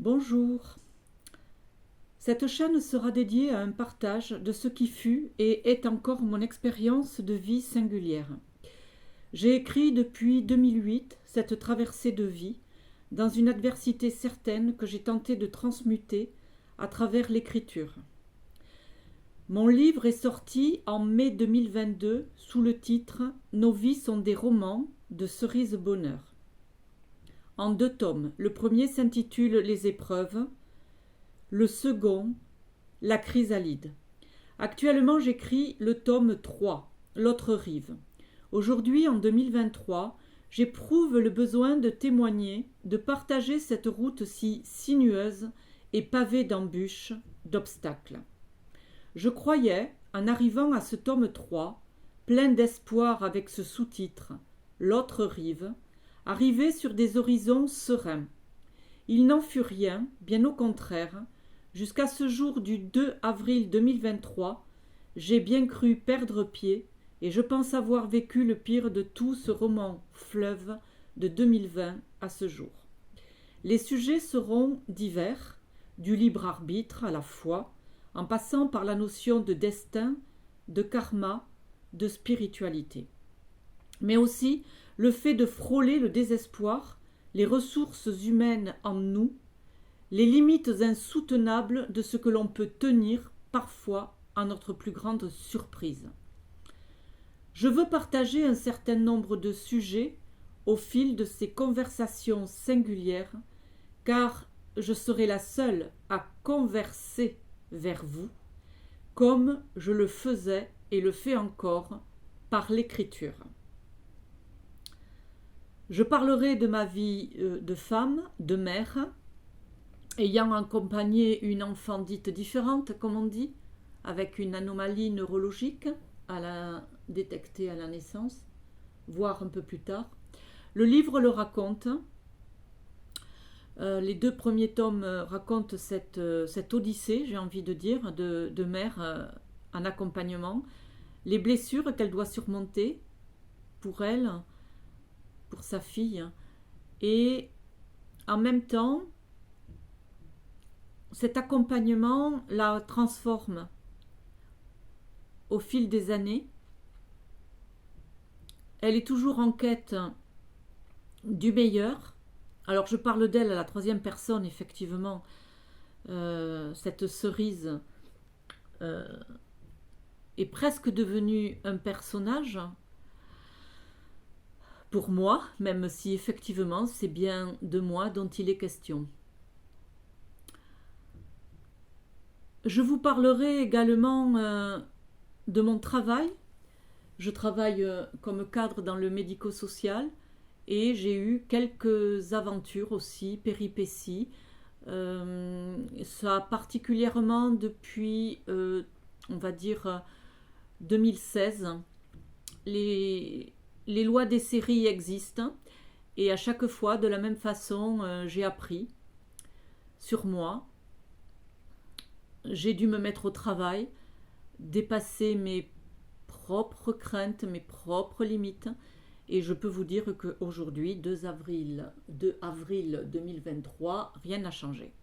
Bonjour. Cette chaîne sera dédiée à un partage de ce qui fut et est encore mon expérience de vie singulière. J'ai écrit depuis 2008 cette traversée de vie dans une adversité certaine que j'ai tenté de transmuter à travers l'écriture. Mon livre est sorti en mai 2022 sous le titre « Nos vies sont des romans de Cerise Bonheur ». En 2 tomes. Le premier s'intitule Les épreuves, le second, La chrysalide. Actuellement, j'écris le tome 3, L'autre rive. Aujourd'hui, en 2023, j'éprouve le besoin de témoigner, de partager cette route si sinueuse et pavée d'embûches, d'obstacles. Je croyais, en arrivant à ce tome 3, plein d'espoir avec ce sous-titre, L'autre rive, arriver sur des horizons sereins. Il n'en fut rien, bien au contraire. Jusqu'à ce jour du 2 avril 2023, j'ai bien cru perdre pied et je pense avoir vécu le pire de tout ce roman fleuve de 2020 à ce jour. Les sujets seront divers, du libre arbitre à la foi, en passant par la notion de destin, de karma, de spiritualité. Mais aussi le fait de frôler le désespoir, les ressources humaines en nous, les limites insoutenables de ce que l'on peut tenir parfois à notre plus grande surprise. Je veux partager un certain nombre de sujets au fil de ces conversations singulières, car je serai la seule à converser vers vous, comme je le faisais et le fais encore par l'écriture. Je parlerai de ma vie de femme, de mère, ayant accompagné une enfant dite différente, comme on dit, avec une anomalie neurologique détectée à la naissance, voire un peu plus tard. Le livre le raconte. Les 2 premiers tomes racontent cette odyssée, j'ai envie de dire, de mère en accompagnement, les blessures qu'elle doit surmonter pour elle, pour sa fille, et en même temps, cet accompagnement la transforme au fil des années. Elle est toujours en quête du meilleur. Alors je parle d'elle à la 3e personne, effectivement. Cette cerise est presque devenue un personnage pour moi, même si effectivement c'est bien de moi dont il est question. Je vous parlerai également de mon travail. Je travaille comme cadre dans le médico-social et j'ai eu quelques aventures aussi, péripéties. Ça particulièrement depuis, on va dire, 2016. Les lois des séries existent et à chaque fois, de la même façon, j'ai appris sur moi. J'ai dû me mettre au travail, dépasser mes propres craintes, mes propres limites. Et je peux vous dire qu'aujourd'hui, 2 avril 2023, rien n'a changé.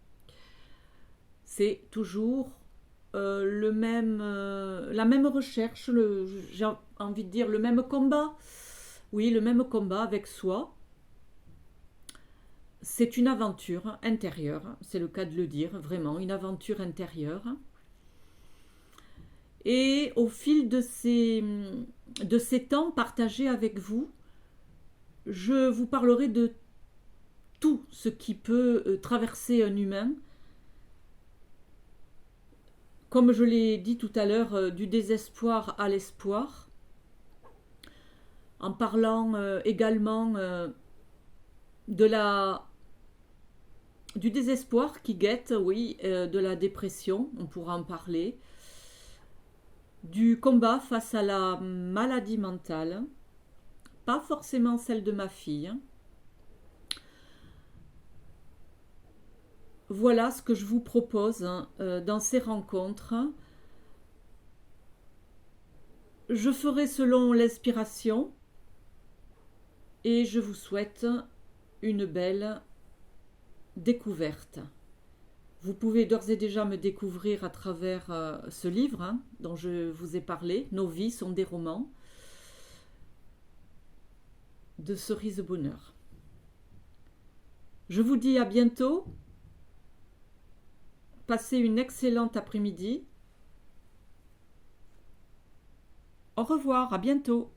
C'est toujours la même recherche, j'ai envie de dire le même combat. Oui, le même combat avec soi. C'est une aventure intérieure, c'est le cas de le dire, vraiment, une aventure intérieure. Et au fil de ces temps partagés avec vous, je vous parlerai de tout ce qui peut traverser un humain. Comme je l'ai dit tout à l'heure, du désespoir à l'espoir, en parlant également du désespoir qui guette, oui, de la dépression, on pourra en parler, du combat face à la maladie mentale, pas forcément celle de ma fille. Voilà ce que je vous propose dans ces rencontres. Je ferai selon l'inspiration et je vous souhaite une belle découverte. Vous pouvez d'ores et déjà me découvrir à travers ce livre dont je vous ai parlé, Nos vies sont des romans, de Cerise Bonheur. Je vous dis à bientôt. Passez une excellente après-midi. Au revoir, à bientôt.